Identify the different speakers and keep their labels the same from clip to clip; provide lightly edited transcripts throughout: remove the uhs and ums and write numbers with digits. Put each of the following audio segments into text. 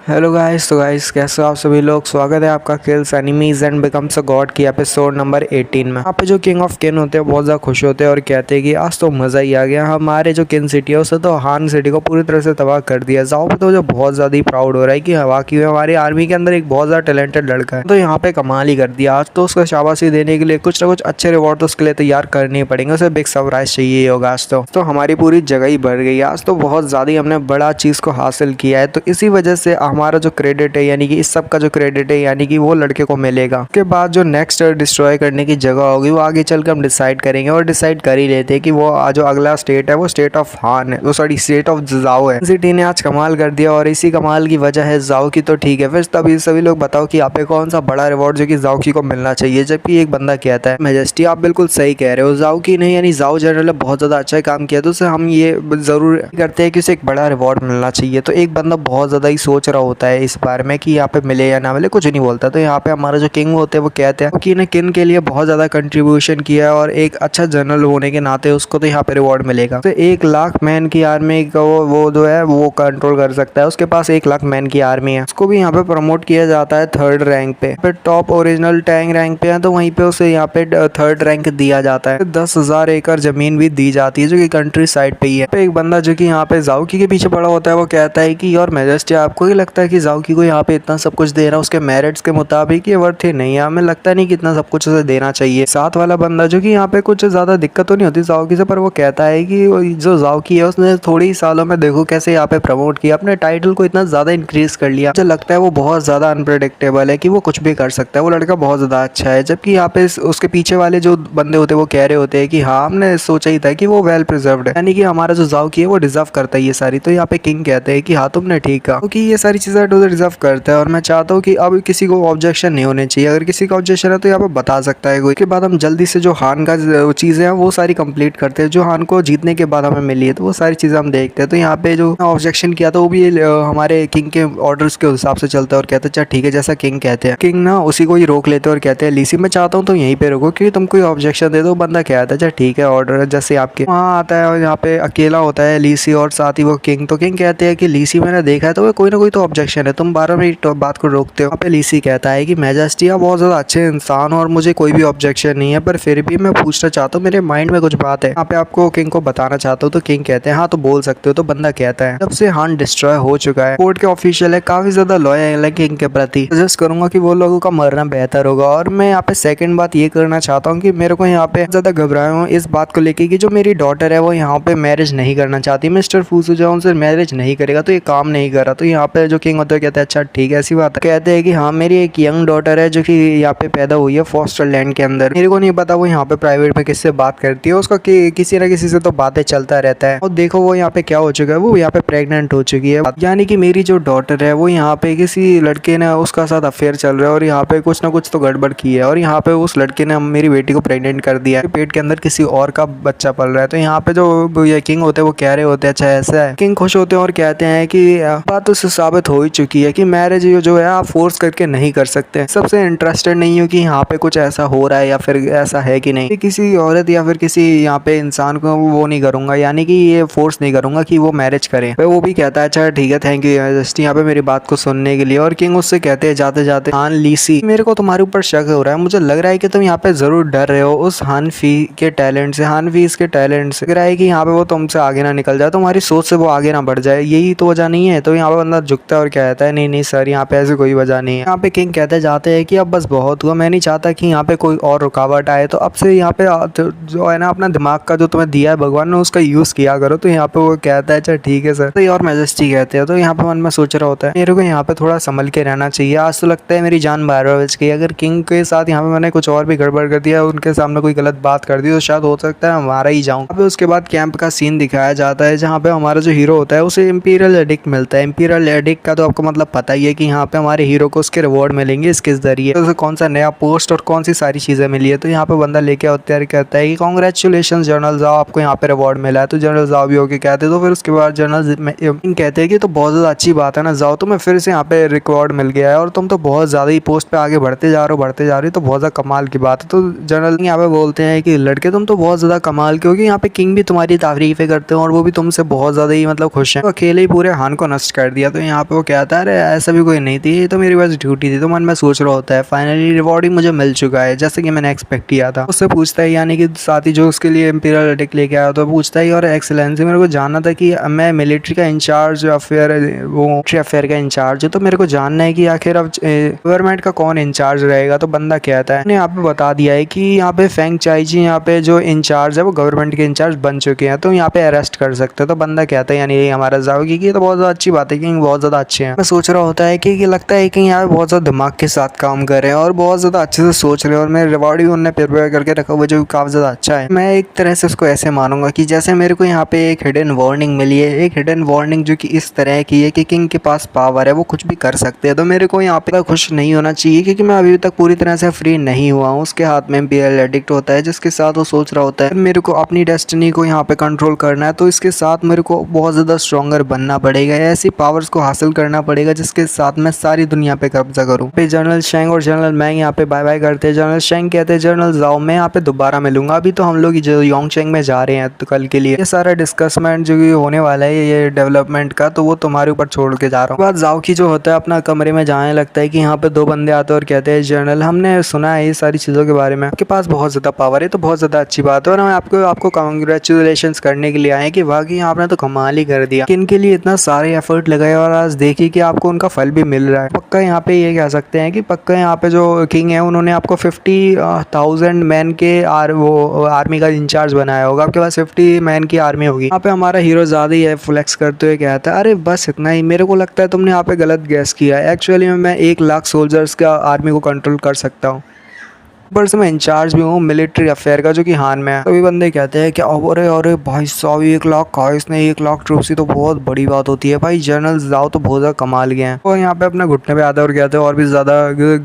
Speaker 1: Hello guys, तो guys कैसे हो आप सभी लोग। स्वागत है आपका kills enemies and becomes a God की एपिसोड नंबर 18 में। यहाँ पे जो किंग ऑफ किन होते हैं बहुत ज़्यादा खुश होते हैं और कहते हैं कि आज तो मज़ा ही आ गया। हमारे जो किन सिटी है उसे तो हान सिटी को पूरी तरह से तबाह कर दिया। जाओ पे तो जो बहुत ज़्यादा ही प्राउड हो रहा है कि वाकई में हमारी आर्मी के अंदर एक बहुत ज़्यादा टैलेंटेड लड़का है, तो यहाँ पे कमाल ही कर दिया। आज तो उसको शाबाशी देने के लिए कुछ ना कुछ अच्छे रिवॉर्ड तो उसके लिए तैयार करने ही पड़ेंगे। उसे बिग सरप्राइज चाहिए होगा आज तो हमारी पूरी जगह ही भर गई। आज तो बहुत ज़्यादा ही हमने बड़ा चीज़ को हासिल किया है, तो इसी वजह से हमारा जो क्रेडिट है यानी कि इस सब का जो क्रेडिट है यानी कि वो लड़के को मिलेगा। उसके बाद जो नेक्स्ट डिस्ट्रॉय करने की जगह होगी वो आगे चलकर हम डिसाइड करेंगे और डिसाइड कर ही लेते हैं कि वो जो अगला स्टेट है वो स्टेट ऑफ हान है, वो सॉरी स्टेट ऑफ जाओ है। सिटी ने आज कमाल कर दिया और इसी कमाल की वजह है जाओ की। तो ठीक है, फिर तभी सभी लोग बताओ कि आप पे कौन सा बड़ा रिवॉर्ड जो कि जाओ की को मिलना चाहिए। जबकि एक बंदा कहता है मेजेस्टी आप बिल्कुल सही कह रहे हो, जाओ की नहीं यानी जाओ जनरल बहुत ज़्यादा अच्छा काम किया, तो उसे हम ये ज़रूर करते हैं कि उसे एक बड़ा रिवॉर्ड मिलना चाहिए। तो एक बंदा बहुत ज़्यादा ही सोच रहा होता है इस बारे में कि यहाँ पे मिले या ना मिले, कुछ नहीं बोलता। तो यहाँ पे हमारा जो किंग होते हैं वो कहते हैं कि ने किन के लिए बहुत ज़्यादा कंट्रीब्यूशन किया है और एक अच्छा जनरल होने के नाते उसको तो यहाँ पे रिवॉर्ड मिलेगा। तो 1 लाख मैन की आर्मी को वो जो है वो कंट्रोल कर सकता है। उसके पास 1 लाख मैन की आर्मी है। उसको भी यहाँ पे प्रमोट किया जाता है 3rd रैंक पे। फिर टॉप ओरिजिनल टैंक रैंक पे है तो वहीं पे उसे यहाँ पे 3rd रैंक दिया जाता है। 10,000 एकड़ जमीन भी दी जाती है जो कि कंट्री साइड पे ही है। एक बंदा जो कि यहाँ पे जाओकी के पीछे पड़ा होता है वो कहता है कि योर मैजेस्टी आपको ही लगता है कि जाओकी को यहाँ पे इतना सब कुछ दे रहा है उसके मेरिट्स के मुताबिक ये वर्थ ही नहीं है, हमें लगता नहीं कि इतना सब कुछ उसे देना चाहिए। साथ वाला बंदा जो कि यहाँ पे कुछ ज्यादा दिक्कत तो नहीं होती जाओकी से, पर वो कहता है कि जो जाओकी है उसने थोड़ी ही सालों में देखो कैसे यहाँ पे प्रमोट किया, अपने टाइटल को इतना ज्यादा इंक्रीज कर लिया। मुझे लगता है वो बहुत ज्यादा अनप्रेडिक्टेबल है कि वो कुछ भी कर सकता है। वो लड़का बहुत ज्यादा अच्छा है। जबकि यहाँ पे उसके पीछे वाले जो बंदे होते हैं वो कह रहे होते हैं कि हाँ हमने सोचा ही था कि वो वेल प्रिजर्व्ड है, यानी कि हमारा जो जाओकी है वो डिजर्व करता है ये सारी। तो यहाँ पे किंग कहते हैं कि हाँ तुमने ठीक कहा, क्योंकि ये सारी चीजें डिजर्व करता है और मैं चाहता हूँ कि अब किसी को ऑब्जेक्शन नहीं होने चाहिए। अगर किसी का ऑब्जेक्शन है तो यहाँ पे बता सकता है कोई। के बाद हम जल्दी से जो हान का चीजें हैं वो सारी कंप्लीट करते हैं जो हान को जीतने के बाद हमें मिली है, तो वो सारी चीजें हम देखते हैं। तो यहाँ पे जो ऑब्जेक्शन किया था वो भी हमारे किंग के ऑर्डर्स के हिसाब से चलता है और कहते हैं अच्छा ठीक है जैसा किंग कहते हैं। किंग ना उसी को ही रोक लेते हैं और कहते हैं लीसी मैं चाहता हूँ तो यहीं पे रोको क्योंकि तुम कोई ऑब्जेक्शन दे दो। बंदा कहता है अच्छा ठीक है ऑर्डर जैसे आपके। वहाँ आता है और यहाँ पे अकेला होता है लीसी और साथ ही वो किंग। तो किंग कहते हैं कि लीसी मैंने देखा है तो कोई ना कोई तो ऑब्जेक्शन है, तुम 12 मिनट बात को रोकते हो। वहाँ पे लीसी कहता है कि मैजेस्टी आप बहुत ज्यादा अच्छे इंसान हो और मुझे कोई भी ऑब्जेक्शन नहीं है, पर फिर भी मैं पूछना चाहता हूँ मेरे माइंड में कुछ बात है, यहाँ पे आपको किंग को बताना चाहता हूँ। तो किंग कहते हैं हाँ तो बोल सकते हो। तो बंदा कहता है जब से हान डिस्ट्रॉय हो चुका है कोर्ट के ऑफिशियल है काफी ज्यादा लॉयल है किंग के प्रति, सजेस्ट करूंगा कि वो लोगों का मरना बेहतर होगा। और मैं यहाँ पे सेकंड बात ये करना चाहता हूँ कि मेरे को यहाँ पे ज्यादा घबराया हूँ इस बात को लेके कि जो मेरी डॉटर है वो यहाँ पे मैरिज नहीं करना चाहती, मिस्टर फूसू जो उनसे मैरिज नहीं करेगा तो ये काम नहीं कर रहा। तो यहाँ पे जो किंग होता है कहते हैं अच्छा ठीक है ऐसी बात है। कहते हैं कि हाँ मेरी एक यंग डॉटर है जो कि यहाँ पे पैदा हुई है फॉस्टर लैंड के अंदर, मेरे को नहीं पता वो यहाँ पे प्राइवेट में किससे बात करती है, उसका किसी ना किसी से तो बातें चलता रहता है। और देखो वो यहाँ पे क्या हो चुका है, वो यहाँ पे प्रेग्नेंट हो चुकी है, यानी कि मेरी जो डॉटर है वो यहाँ पे किसी लड़के ने उसका साथ अफेयर चल रहा है और यहाँ पे कुछ ना कुछ तो गड़बड़ की है और यहाँ पे उस लड़के ने मेरी बेटी को प्रेग्नेंट कर दिया है, पेट के अंदर किसी और का बच्चा पल रहा है। तो यहाँ पे जो ये किंग होते हैं वो कह रहे होते हैं अच्छा ऐसा है। किंग खुश होते हैं और कहते हैं कि बात उससे साबित हो ही चुकी है कि मैरिज जो है आप फोर्स करके नहीं कर सकते। सबसे इंटरेस्टेड नहीं हूँ कि यहाँ पे कुछ ऐसा हो रहा है या फिर ऐसा है कि नहीं, किसी औरत या फिर किसी यहाँ पे इंसान को वो नहीं करूंगा, यानी कि ये फोर्स नहीं करूंगा कि वो मैरिज करे। वो भी कहता है अच्छा ठीक है थैंक यू जस्ट यहाँ पे मेरी बात को सुनने के लिए। और किंग उससे कहते हैं जाते जाते हान लीसी मेरे को तुम्हारे ऊपर शक हो रहा है, मुझे लग रहा है कि तुम यहाँ पे जरूर डर रहे हो उस हानफी के टैलेंट से, हानफी इसके टैलेंट से। लग रहा है कि यहाँ पे वो तुमसे आगे ना निकल जाए, तुम्हारी सोच से वो आगे ना बढ़ जाए, यही तो वजह नहीं है। तो यहाँ पे बंदा झुकता है और कहता है नहीं नहीं सर यहाँ पे ऐसी कोई वजह नहीं है। यहाँ पे किंग कहते जाते हैं कि अब बस बहुत हुआ, मैं नहीं चाहता कि यहाँ पे कोई और रुकावट आए, तो अब से यहाँ पे जो है ना अपना दिमाग का जो तुम्हें दिया है भगवान ने उसका यूज किया करो। तो यहाँ पे वो कहता है अच्छा ठीक है सर। तो और मैजेस्टी कहते हैं तो यहाँ पे मन में सोच रहा होता है मेरे को यहाँ पे थोड़ा संभल के रहना चाहिए, आज तो लगता है मेरी जान 12 बज गई। अगर किंग के साथ यहाँ पे मैंने कुछ और भी गड़बड़ कर दिया, उनके सामने कोई गलत बात कर दी तो शायद हो सकता है मारा ही जाऊँ। अब उसके बाद कैंप का सीन दिखाया जाता है जहाँ पे हमारा जो हीरो होता है उसे इंपीरियल एडिक्ट मिलता है। इंपीरियल एडिक्ट का तो आपको मतलब पता ही है कि यहाँ पे हमारे हीरो को उसके रिवॉर्ड मिलेंगे इसके जरिए, तो कौन सा नया पोस्ट और कौन सी सारी चीजें मिली है। तो यहाँ पे बंदा लेके तैयारी करता है कि कांग्रेचुलेशन जनरल जाओ आपको यहाँ पे रिवॉर्ड मिला है। तो जनरल जाओ भी होके कहते हैं, तो फिर उसके बाद जनरल कहते हैं कि तो बहुत ज्यादा अच्छी बात है ना जाओ, तुम्हें फिर से यहाँ पे रिकॉर्ड मिल गया है और तुम तो बहुत ज्यादा ही पोस्ट पे आगे बढ़ते जा रहे हो तो बहुत ज्यादा कमाल की बात है। तो जनरल यहाँ पे बोलते हैं कि लड़के तुम तो बहुत ज्यादा कमाल के हो, यहाँ पे किंग भी तुम्हारी तारीफें करते हैं और वो भी तुमसे बहुत ज्यादा ही मतलब खुश हैं, तो अकेले ही पूरे हान को नष्ट कर दिया। तो यहाँ पे वो कहता है अरे ऐसा भी कोई नहीं थी, ये तो मेरी बस ड्यूटी थी। तो मन में सोच रहा होता है फाइनली रिवॉर्डिंग मुझे मिल चुका है जैसे कि मैंने एक्सपेक्ट किया था। उससे पूछता है यानी कि साथी जो उसके लिए इंपीरियल एडिक्ट लेके आया, तो पूछता है और एक्सीलेंसी मेरे को जानना था कि मैं मिलिट्री का इंचार्ज या फिर वो मिलिट्री अफेयर का इंचार्ज है, तो मेरे को जानना है कि आखिर अब गवर्नमेंट का कौन इंचार्ज रहेगा। तो बंदा कहता है यहाँ पे बता दिया है कि यहाँ पे फेंग चाई जी यहाँ पे जो इंचार्ज है वो गवर्नमेंट के इंचार्ज बन चुके हैं, तो यहाँ पे अरेस्ट कर सकते हैं। तो बंदा कहता है यानी ये हमारा जाओ की ये तो बहुत ज्यादा अच्छी बात है कि बहुत ज्यादा अच्छे हैं। मैं सोच रहा होता है कि लगता है कि यहाँ पे बहुत ज्यादा दिमाग के साथ काम कर रहे हैं और बहुत ज्यादा अच्छे से सोच रहे हैं और मेरे रिवॉर्ड भी उन्होंने प्रिपेयर करके रखा हुआ जो काफी ज्यादा अच्छा है। मैं एक तरह से उसको ऐसे मानूंगा कि जैसे मेरे को यहाँ पे एक हिडन वार्निंग मिली है, एक हिडन वार्निंग जो कि इस तरह की है कि किंग के पास पावर है, वो कुछ भी कर सकते हैं। तो मेरे को यहाँ पे खुश नहीं होना चाहिए क्योंकि मैं अभी तक पूरी तरह से फ्री नहीं हुआ हूँ। उसके हाथ में इंपीरियल एडिक्ट होता है जिसके साथ वो सोच रहा होता है मेरे को अपनी डेस्टिनी को यहाँ पे कंट्रोल करना है, तो इसके साथ मेरे को बहुत ज़्यादा स्ट्रॉन्गर बनना पड़ेगा, ऐसी पावर्स को हासिल करना पड़ेगा जिसके साथ मैं सारी दुनिया पे कब्जा करूँ। पे जनरल शेंग और जनरल मैंग यहाँ पे बाय बाय करते हैं। जनरल शेंग कहते हैं जनरल जाओ मैं यहाँ पे दोबारा मिलूंगा, अभी तो हम लोग जो योंगचेंग में जा रहे हैं तो कल के लिए ये सारा डिस्कसमेंट जो होने वाला है ये डेवलपमेंट का, तो वो तुम्हारे ऊपर छोड़ के जा रहा हूँ। बाद जाओ की जो होता है अपना कमरे में जाने लगता है कि यहाँ पे दो बंदे आते हैं और कहते हैं जनरल हमने सुना है ये सारी चीज़ों के बारे में, आपके पास बहुत ज़्यादा पावर है, तो बहुत ज़्यादा अच्छी बात है और हम आपको कांग्रेचुलेशन करने के लिए आए कि वाकई आपने तो कमाल ही कर दिया, इनके लिए इतना सारे एफर्ट लगाए और आज देखिए कि आपको उनका फल भी मिल रहा है। पक्का यहाँ पे ये कह सकते हैं कि पक्का यहाँ पे जो किंग है उन्होंने आपको 50,000 मैन के आर्मी का इंचार्ज बनाया होगा, आपके पास 50 मैन की आर्मी होगी। यहाँ पे हमारा हीरो ज़्यादा ही है फ्लेक्स करते हुए कहता है अरे बस इतना ही, मेरे को लगता है तुमने यहाँ पे गलत गैस किया है, एक्चुअली मैं 1 लाख सोल्जर्स का आर्मी को कंट्रोल कर सकता हूँ, ऊपर से मैं इंचार्ज भी हूँ मिलिट्री अफेयर का जो कि हान में है। सभी बंदे कहते हैं कि अरे अरे भाई साहब 1 लाख कहा इसने, 1 लाख ट्रूप्स ही तो बहुत बड़ी बात होती है भाई, जनरल जाओ तो बहुत ज़्यादा कमाल गए हैं। और यहाँ पे अपने घुटने पे आते हैं और कहते हैं और भी ज़्यादा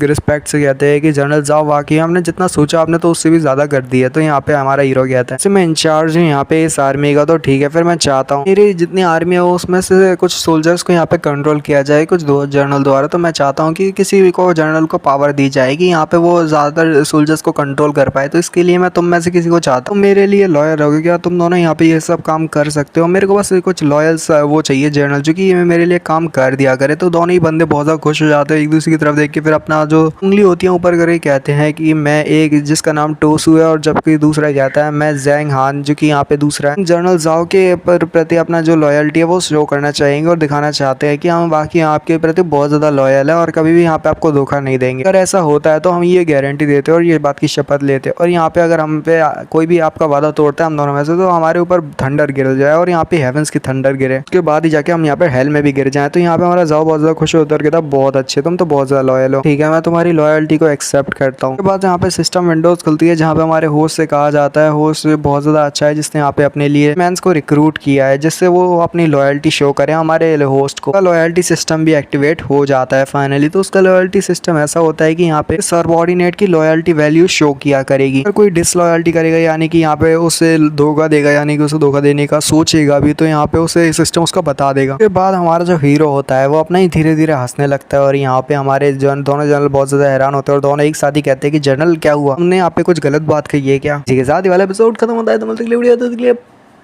Speaker 1: रिस्पेक्ट से कहते हैं कि जनरल जाओ वाकई हमने जितना सोचा आपने तो उससे भी ज़्यादा कर दिया। तो यहाँ पे हमारा हीरो कहता है मैं इंचार्ज हूँ यहाँ पे इस आर्मी का, तो ठीक है फिर मैं चाहता हूँ मेरी जितनी आर्मी है उसमें से कुछ सोल्जर्स को यहाँ पे कंट्रोल किया जाए कुछ जनरल द्वारा। तो मैं चाहता हूँ कि किसी को जनरल को पावर दी जाएगी यहाँ पे वो ज़्यादातर सोल्जर्स को कंट्रोल कर पाए, तो इसके लिए मैं तुम में से किसी को चाहता हूँ मेरे लिए लॉयल रहोगे, क्या तुम दोनों यहाँ पे ये सब काम कर सकते हो, मेरे को बस कुछ लॉयल्स वो चाहिए जनरल जो कि मेरे लिए काम कर दिया करे। तो दोनों ही बंदे बहुत ज़्यादा खुश हो जाते हैं एक दूसरे की तरफ देख के, फिर अपना जो उंगली होती है ऊपर करके कहते हैं कि मैं एक जिसका नाम टोसू है और जबकि दूसरा कहता है मैं जैंग हान जो कि यहाँ पे दूसरा है। जनरल जाओ के प्रति अपना जो लॉयल्टी है वो शो करना चाहेंगे और दिखाना चाहते हैं कि हम बाकी आपके प्रति बहुत ज़्यादा लॉयल है और कभी भी यहाँ पे आपको धोखा नहीं देंगे। अगर ऐसा होता है तो हम ये गारंटी देते हैं और ये बात की शपथ लेते हैं और यहाँ पे अगर हम पे कोई भी आपका वादा तोड़ता है हम दोनों में से, तो हमारे ऊपर थंडर गिर जाए और यहाँ पे हेवंस की थंडर गिरे, उसके बाद ही जाके हम यहाँ पे हेल में भी गिर जाए। तो यहाँ पे हमारा जाओ बहुत ज्यादा खुश होता है और कहता बहुत अच्छे तुम तो बहुत ज्यादा लॉयल हो, ठीक है मैं तुम्हारी लॉयल्टी को एक्सेप्ट करता हूँ। उसके बाद यहाँ पे सिस्टम विंडोज खुलती है जहाँ पे हमारे होस्ट से कहा जाता है होस्ट बहुत ज्यादा अच्छा है जिसने यहाँ पे अपने लिए मैंस को रिक्रूट किया है जिससे वो अपनी लॉयल्टी शो करे हमारे होस्ट को। लॉयल्टी सिस्टम भी एक्टिवेट हो जाता है फाइनली। तो उसका लॉयल्टी सिस्टम ऐसा होता है कि यहाँ पे सबऑर्डिनेट की लॉयल्टी वैल्यू शो किया करेगी, अगर कोई डिसलॉयल्टी करेगा यानी कि यहाँ पे उसे धोखा देगा यानी कि उसे धोखा देने का सोचेगा भी, तो यहाँ पे उसे सिस्टम उसका बता देगा। उसके बाद हमारा जो हीरो होता है वो अपना ही धीरे धीरे हंसने लगता है और यहाँ पे हमारे दोनों जनरल बहुत ज्यादा हैरान होते हैं और दोनों एक साथ ही कहते हैं कि जनरल क्या हुआ, हमने यहाँ पे कुछ गलत बात कही है क्या। जी के साथ ही वाला एपिसोड खत्म होता है, तो मिलते हैं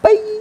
Speaker 1: बाय।